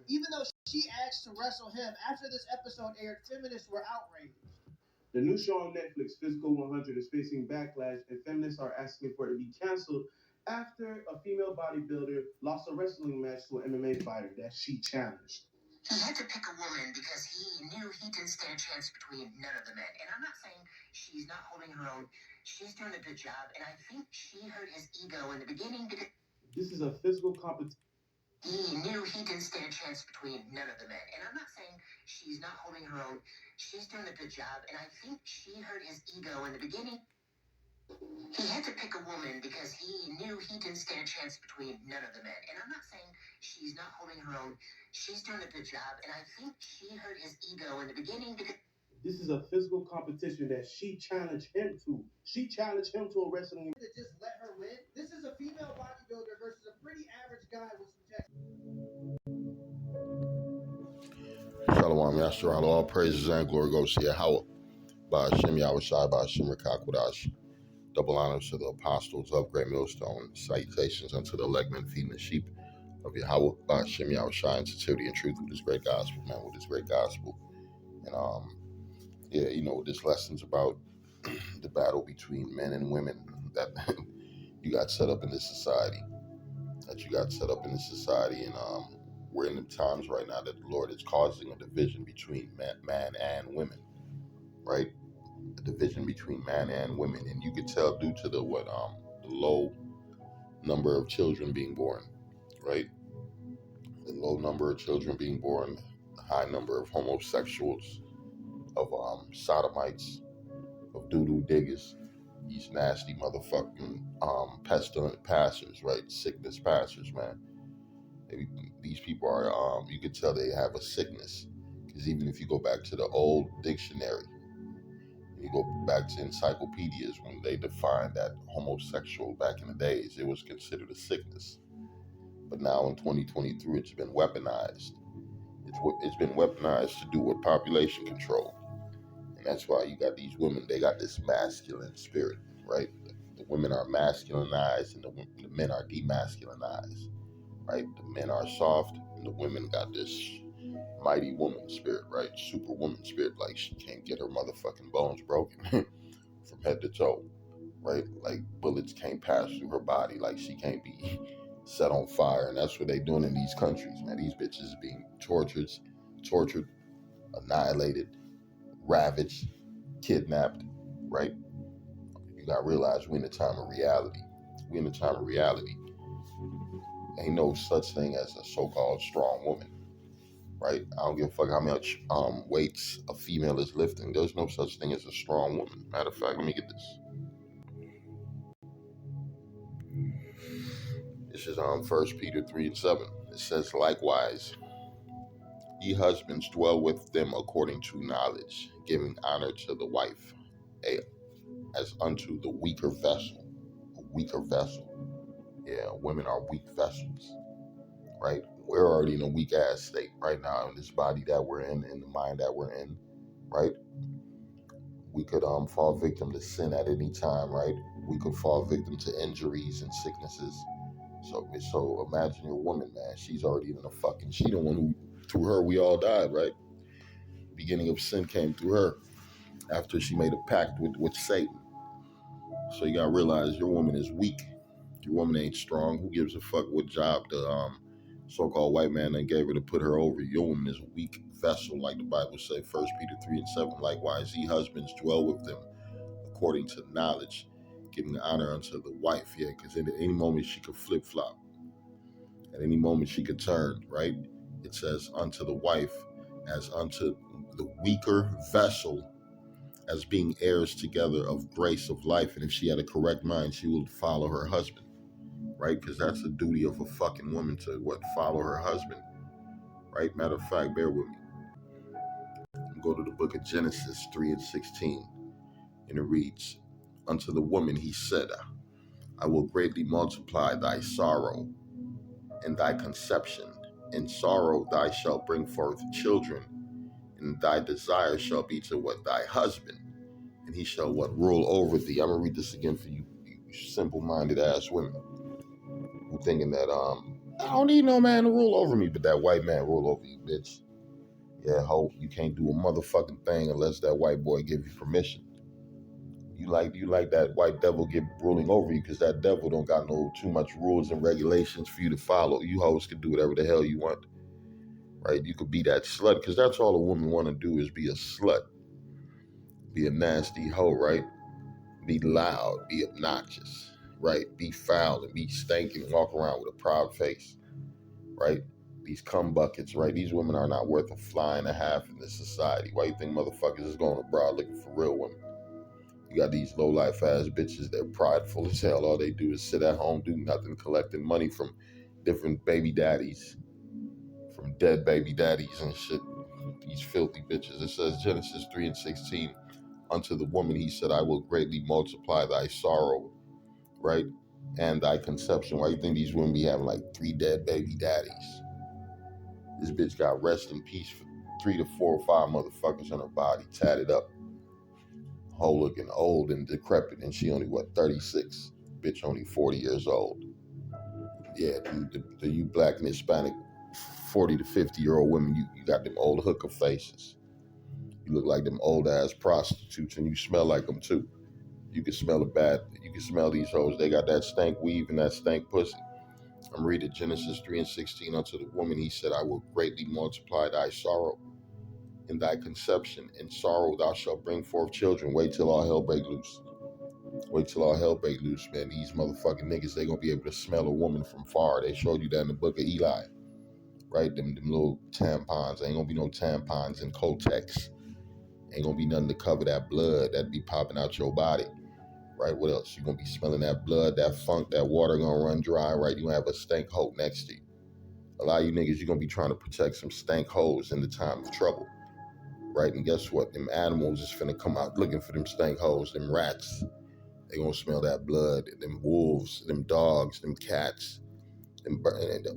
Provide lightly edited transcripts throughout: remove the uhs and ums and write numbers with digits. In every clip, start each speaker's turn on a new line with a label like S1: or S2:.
S1: Even though she asked to wrestle him, after this episode aired, feminists were outraged.
S2: The new show on Netflix, Physical 100, is facing backlash, and feminists are asking for it to be canceled after a female bodybuilder lost a wrestling match to an MMA fighter that she challenged.
S3: He had to pick a woman because he knew he didn't stand a chance between none of the men. And I'm not saying she's not holding her own. She's doing a good job, and I think she hurt his ego in the beginning because
S2: this is a physical competition.
S3: He knew he didn't stand a chance between none of the men. And I'm not saying she's not holding her own. She's doing a good job, and I think she hurt his ego in the beginning. He had to pick a woman because he knew he didn't stand a chance between none of the men. And I'm not saying she's not holding her own. She's doing a good job, and I think she hurt his ego in the beginning because
S2: this is a physical competition that she challenged him to. She challenged him to a wrestling.
S1: To just let her win. This is a female bodybuilder versus a pretty average guy with some chest.
S4: Shalom, Yasharal. All praises and glory goes to Yahweh. By Hashem Yahushai, by Hashem Rakakwadash. Double honors to the apostles of Great Millstone. Salutations unto the elect men feeding the sheep of Yahweh. By Hashem Yahushai, in sincerity and truth with this great gospel, man, with this great gospel. And yeah, you know, this lesson's about the battle between men and women that you got set up in this society. And we're in the times right now that the Lord is causing a division between man and women, right? A division between man and women, and you could tell due to the low number of children being born, right? The low number of children being born, the high number of homosexuals, of sodomites, of doo-doo diggers, these nasty motherfucking pestilent pastors, right? Sickness pastors, man. These people are, you could tell they have a sickness, because even if you go back to the old dictionary, you go back to encyclopedias, when they defined that homosexual back in the days, it was considered a sickness. But now in 2023, it's been weaponized. It's been weaponized to do with population control. And that's why you got these women, they got this masculine spirit, right? The women are masculinized and the men are demasculinized, right? The men are soft and the women got this mighty woman spirit, right? Superwoman spirit, like she can't get her motherfucking bones broken from head to toe, right? Like bullets can't pass through her body, like she can't be set on fire. And that's what they doing in these countries, man. These bitches being tortured, annihilated, ravaged, kidnapped, right? You gotta realize we're in a time of reality. Ain't no such thing as a so-called strong woman. right? I don't give a fuck how much weights a female is lifting. There's no such thing as a strong woman. Matter of fact, let me get this. This is 1 Peter 3:7. It says, likewise, ye husbands dwell with them according to knowledge, giving honor to the wife, as unto the weaker vessel. A weaker vessel. Yeah, women are weak vessels, right? We're already in a weak ass state right now in this body that we're in the mind that we're in, right? We could fall victim to sin at any time, right? We could fall victim to injuries and sicknesses. So imagine your woman, man. She's already in a fucking. She the one who, through her, we all died, right? The beginning of sin came through her after she made a pact with Satan. So you gotta realize your woman is weak. Your woman ain't strong. Who gives a fuck what job the so-called white man then gave her to put her over? Your woman is a weak vessel, like the Bible say, 1 Peter 3:7. Likewise, ye husbands dwell with them according to knowledge, giving honor unto the wife. Yeah, because at any moment she could flip-flop. At any moment she could turn, right? It says unto the wife as unto the weaker vessel, as being heirs together of grace of life. And if she had a correct mind, she would follow her husband, right? Because that's the duty of a fucking woman, to follow her husband, right? Matter of fact, bear with me. Go to the book of Genesis 3:16, and it reads, unto the woman he said, I will greatly multiply thy sorrow and thy conception. In sorrow thou shalt bring forth children, and thy desire shall be to what? Thy husband, and he shall what? Rule over thee. I'm gonna read this again for you, you simple-minded ass women who thinking that I don't need no man to rule over me, but that white man rule over you, bitch. Yeah, ho, you can't do a motherfucking thing unless that white boy give you permission. You like that white devil get ruling over you, because that devil don't got no too much rules and regulations for you to follow. You hoes can do whatever the hell you want, right? You could be that slut, because that's all a woman want to do is be a slut, be a nasty hoe, right? Be loud, be obnoxious, right? Be foul and be stinking, walk around with a proud face, right? These cum buckets, right? These women are not worth a fly and a half in this society. Why you think motherfuckers is going abroad looking for real women? You got these low-life ass bitches, they're prideful as hell. All they do is sit at home, do nothing, collecting money from different baby daddies, from dead baby daddies and shit. These filthy bitches. It says Genesis 3:16, unto the woman he said, I will greatly multiply thy sorrow, right? And thy conception. Why you think these women be having like 3 dead baby daddies? This bitch got rest in peace for 3 to 4 or 5 motherfuckers on her body, tatted up, whole looking old and decrepit, and she only, 36? Bitch only 40 years old. Yeah, the you black and Hispanic 40 to 50-year-old women, you got them old hooker faces. You look like them old ass prostitutes, and you smell like them too. You can smell you can smell these hoes. They got that stank weave and that stank pussy. I'm reading Genesis 3:16, unto the woman he said, I will greatly multiply thy sorrow in thy conception. In sorrow thou shalt bring forth children. Wait till all hell break loose. Wait till all hell break loose, man. These motherfucking niggas, they gonna be able to smell a woman from far. They showed you that in the book of Eli, right? Them little tampons. Ain't gonna be no tampons and Kotex. Ain't gonna be nothing to cover that blood that be popping out your body, right? What else? You gonna be smelling that blood, that funk, that water gonna run dry, right? You gonna have a stank hoe next to you. A lot of you niggas, you gonna be trying to protect some stank hoes in the time of trouble, right? And guess what? Them animals is finna come out looking for them stank hoes, them rats. They gonna smell that blood, them wolves, them dogs, them cats, them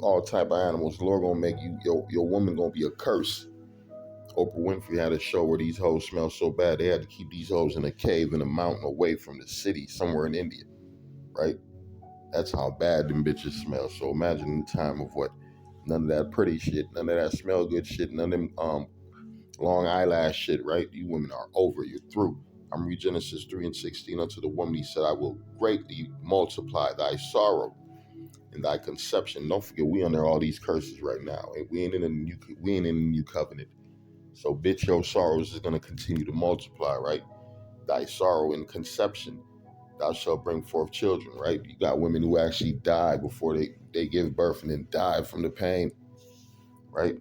S4: all type of animals. The Lord gonna make you, your woman gonna be a curse. Oprah Winfrey had a show where these hoes smell so bad, they had to keep these hoes in a cave in a mountain away from the city, somewhere in India, right? That's how bad them bitches smell. So imagine the time of what? None of that pretty shit, none of that smell good shit, none of them long eyelash shit, right? You women are over, you're through. I'm reading Genesis 3:16, unto the woman he said, I will greatly multiply thy sorrow and thy conception. Don't forget, we under all these curses right now. We ain't in the new covenant. So bitch, your sorrows is gonna continue to multiply, right? Thy sorrow and conception, thou shalt bring forth children, right? You got women who actually die before they give birth and then die from the pain, right?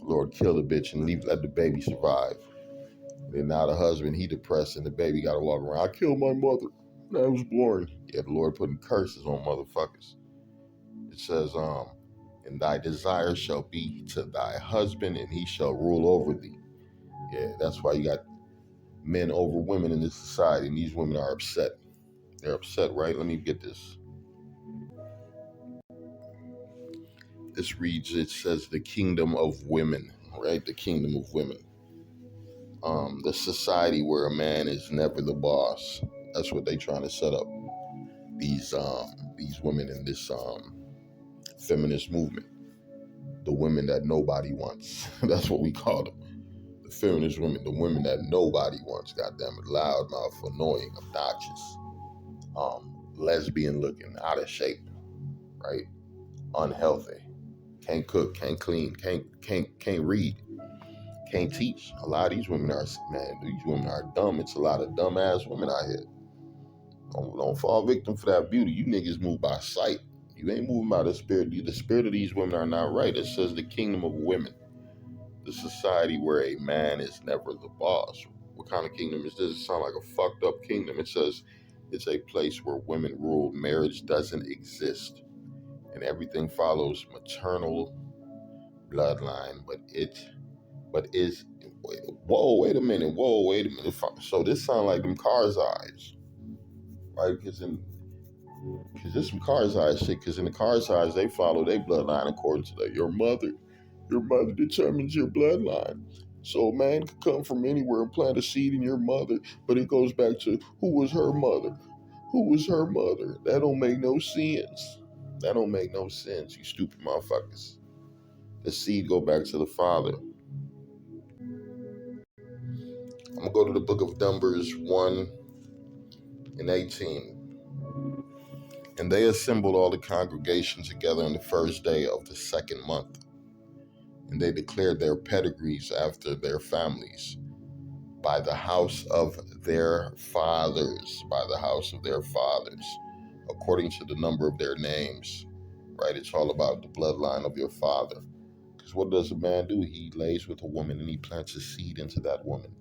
S4: Lord kill the bitch and let the baby survive. And then now the husband, he depressed and the baby got to walk around. I killed my mother when I was born. Yeah, the Lord putting curses on motherfuckers. It says, and thy desire shall be to thy husband and he shall rule over thee. Yeah, that's why you got men over women in this society, and these women are upset. They're upset, right? Let me get this. This reads, it says the kingdom of women, right? The kingdom of women. The society where a man is never the boss. That's what they trying to set up. These women in this feminist movement. The women that nobody wants. That's what we call them. The feminist women, the women that nobody wants. Goddamn it, loudmouth, annoying, obnoxious, lesbian looking, out of shape, right? Unhealthy. Can't cook, can't clean, can't read, can't teach. A lot of these women are, man, these women are dumb. It's a lot of dumb ass women out here. Don't fall victim for that beauty. You niggas move by sight. You ain't moving by the spirit. The spirit of these women are not right. It says the kingdom of women, the society where a man is never the boss. What kind of kingdom is this? It sounds like a fucked up kingdom. It says it's a place where women rule. Marriage doesn't exist, and everything follows maternal bloodline. But is whoa, wait a minute. Whoa, wait a minute. So this sounds like them Cars eyes, right? Because there's some Cars eyes shit. Because in the Cars eyes, they follow their bloodline according to your mother. Your mother determines your bloodline. So a man could come from anywhere and plant a seed in your mother, but it goes back to who was her mother? Who was her mother? That don't make no sense. That don't make no sense, you stupid motherfuckers. The seed go back to the father. I'm gonna go to the book of Numbers 1:18. And they assembled all the congregation together on the first day of the second month. And they declared their pedigrees after their families, by the house of their fathers, according to the number of their names, right? It's all about the bloodline of your father. Because what does a man do? He lays with a woman and he plants a seed into that woman.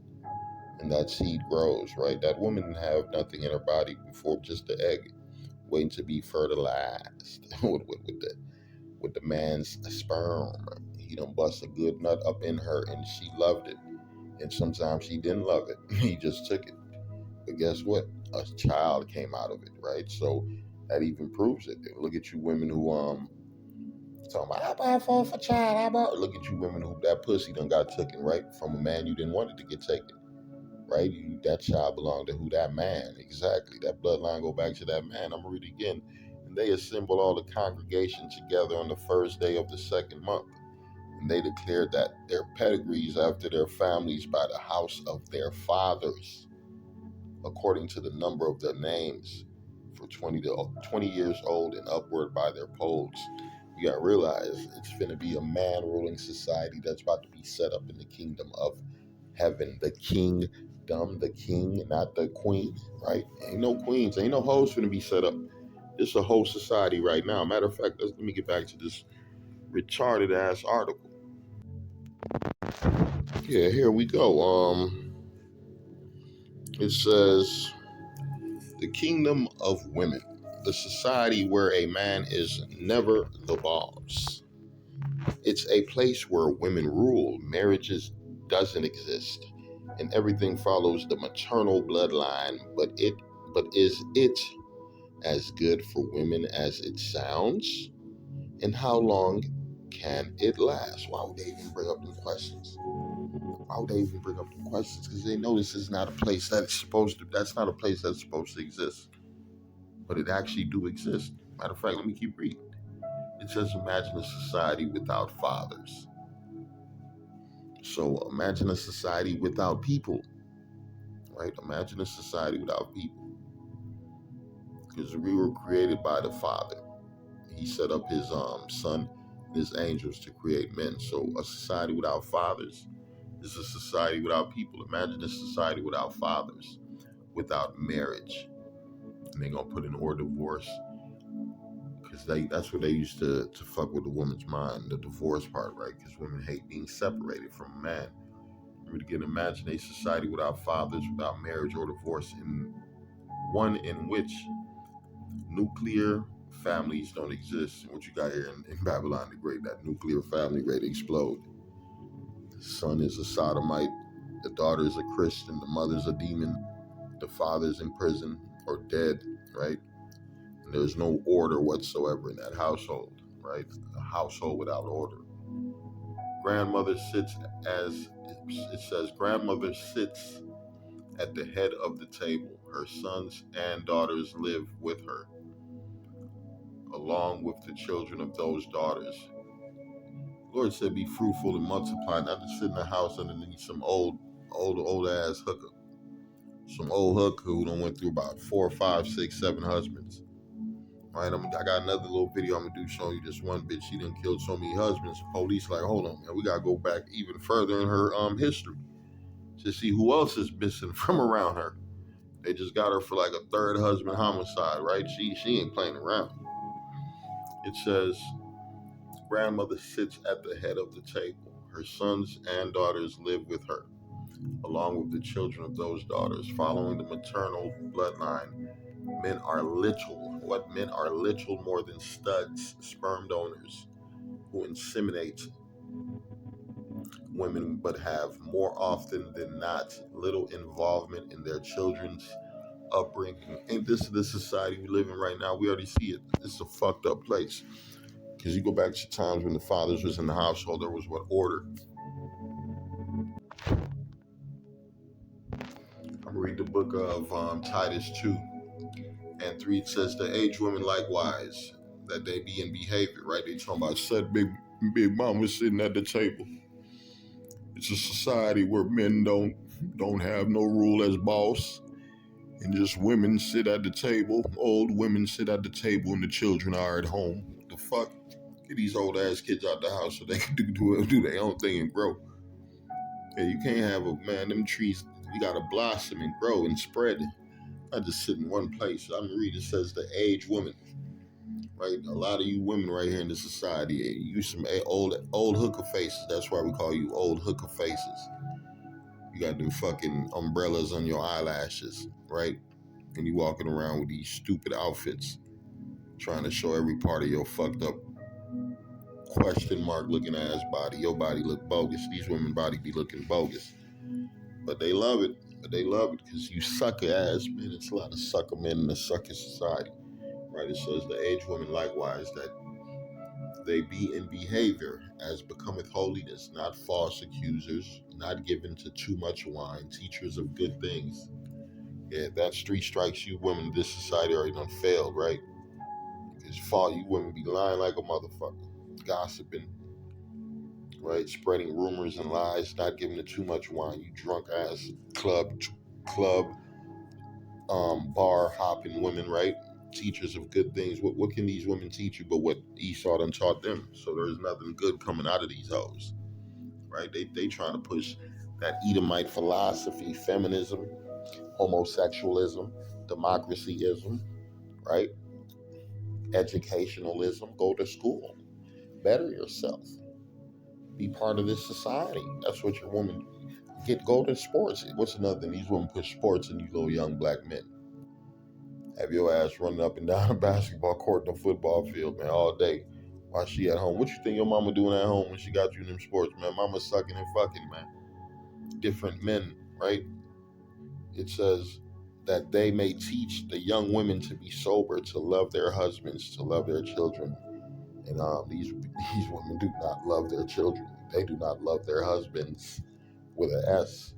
S4: And that seed grows, right? That woman didn't have nothing in her body before, just the egg, waiting to be fertilized with the man's sperm. He done bust a good nut up in her and she loved it. And sometimes she didn't love it. He just took it. But guess what? A child came out of it, right? So that even proves it. Look at you women who talking about, I buy a phone for child. Look at you women who that pussy done got taken, right? From a man you didn't want it to get taken, right? That child belonged to who? That man. Exactly. That bloodline go back to that man. I'm gonna read it again. And they assembled all the congregation together on the first day of the second month. And they declared that their pedigrees after their families by the house of their fathers, according to the number of their names, for 20 years old and upward by their polls. You gotta realize it's finna be a man ruling society that's about to be set up in the kingdom of heaven. The king, the king, not the queen, right? Ain't no queens, ain't no hoes finna be set up. It's a whole society right now. Matter of fact, let me get back to this retarded ass article. Yeah, here we go. It says the kingdom of women, the society where a man is never the boss. It's a place where women rule. Marriages doesn't exist, and everything follows the maternal bloodline. But is it as good for women as it sounds? And how long can it last? Why would they even bring up them questions? Why would they even bring up the questions? Because they know this is not a place that's not a place that's supposed to exist. But it actually do exist. Matter of fact, let me keep reading. It says, imagine a society without fathers. So imagine a society without people, right? Imagine a society without people. Because we were created by the Father. He set up his son and his angels to create men. So a society without fathers is a society without people. Imagine a society without fathers, without marriage. And they're going to put in or divorce Because that's what they used to fuck with the woman's mind, the divorce part, right? Because women hate being separated from a man. We can imagine a society without fathers, without marriage or divorce, in one in which nuclear families don't exist. And what you got here in Babylon the Great, that nuclear family ready to explode. The son is a sodomite, the daughter is a Christian, the mother's a demon, the father's in prison or dead, right? And there's no order whatsoever in that household, right? A household without order. Grandmother sits, as it says, grandmother sits at the head of the table. Her sons and daughters live with her, along with the children of those daughters. The Lord said, be fruitful and multiply, not to sit in the house underneath some old ass hooker. Some old hooker who done went through about 4, 5, 6, 7 husbands. Right, I got another little video I'm gonna do showing you this one bitch. She done killed so many husbands. The police like, hold on, man, we gotta go back even further in her history to see who else is missing from around her. They just got her for like a third husband homicide, right? She ain't playing around. It says, grandmother sits at the head of the table. Her sons and daughters live with her, along with the children of those daughters. Following the maternal bloodline, men are little more than studs, sperm donors, who inseminate women but have more often than not little involvement in their children's upbringing. And this is the society we live in right now. We already see it. It's a fucked up place. Because you go back to times when the fathers was in the household, there was what order. I'm gonna read the book of Titus 2 and 3. It says, the aged women likewise, that they be in behavior, right? They talking about said big mama sitting at the table. It's a society where men don't have no rule as boss, and just women sit at the table. Old women sit at the table, and the children are at home. What the fuck? Get these old ass kids out the house so they can do their own thing and grow. Yeah, you can't have them trees. You gotta blossom and grow and spread. Not just sit in one place. I'm reading. It says the aged women. Right, a lot of you women right here in this society, you some old hooker faces. That's why we call you old hooker faces. You got them fucking umbrellas on your eyelashes, right? And you walking around with these stupid outfits, trying to show every part of your fucked up question mark looking ass body. Your body look bogus. These women body be looking bogus, but they love it. They love it because you sucker ass men. It's a lot of sucker men in the sucker society. Right, it says the aged women likewise, that they be in behavior as becometh holiness, not false accusers, not given to too much wine, teachers of good things. Yeah, that street strikes, you women in this society already done failed, right? It's fault you women be lying like a motherfucker, gossiping, right? Spreading rumors and lies, not giving to too much wine, you drunk ass club bar hopping women, right? Teachers of good things. What can these women teach you but what Esau done taught them? So there's nothing good coming out of these hoes, right? They trying to push that Edomite philosophy, feminism, homosexualism, democracyism, right? Educationalism. Go to school, better yourself, be part of this society. That's what your woman go to sports. What's another thing? These women push sports in these little young black men. Have your ass running up and down a basketball court and a football field, man, all day while she at home. What you think your mama doing at home when she got you in them sports, man? Mama sucking and fucking, man. Different men, right? It says that they may teach the young women to be sober, to love their husbands, to love their children. And these women do not love their children. They do not love their husbands with an S.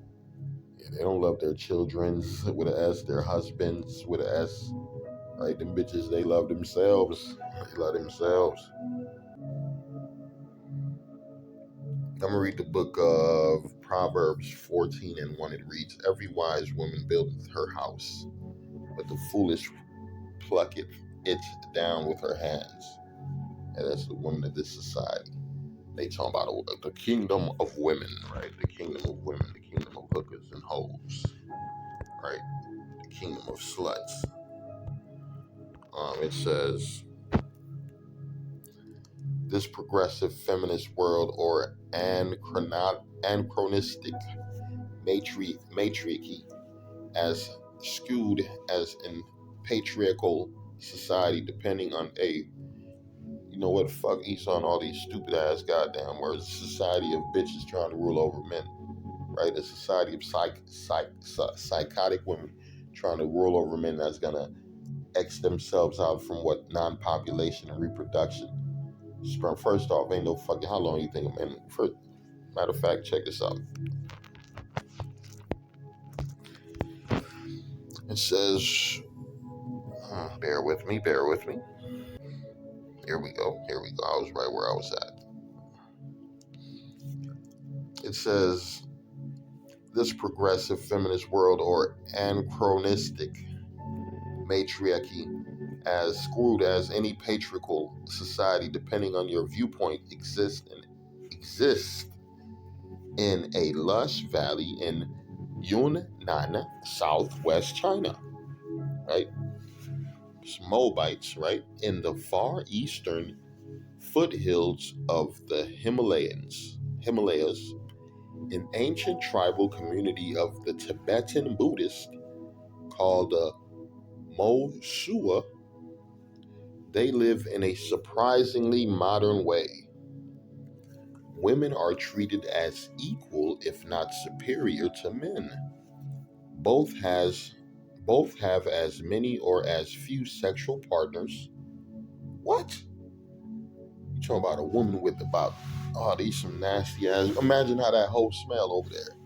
S4: Yeah, they don't love their children's with an S, their husbands with an S. Right, them bitches, they love themselves. They love themselves. I'm going to read the book of Proverbs 14 and 1. It reads, every wise woman buildeth her house, but the foolish plucketh it down with her hands. And that's the women of this society. They talk about the kingdom of women, right? The kingdom of women, the kingdom of hookers and hoes, right? The kingdom of sluts. It says, this progressive feminist world, or anachronistic matriarchy, as skewed as in patriarchal society, depending on you know what, fuck Esau and all these stupid ass goddamn words. A society of bitches trying to rule over men, right? A society of psychotic women trying to rule over men that's gonna X themselves out from what non-population and reproduction. Sperm. First off, ain't no fucking, how long you think a man? Matter of fact, check this out. It says, bear with me. Here we go. I was right where I was at. It says, this progressive feminist world, or anachronistic matriarchy, as screwed as any patriarchal society, depending on your viewpoint, exists in a lush valley in Yunnan, southwest China, right? It's Moabites, right? In the far eastern foothills of the Himalayas, an ancient tribal community of the Tibetan Buddhists called the Mosua. They live in a surprisingly modern way. Women are treated as equal, if not superior, to men. Both have as many or as few sexual partners. What? You talking about a woman with about, oh, these some nasty ass. Imagine how that hoe smell over there.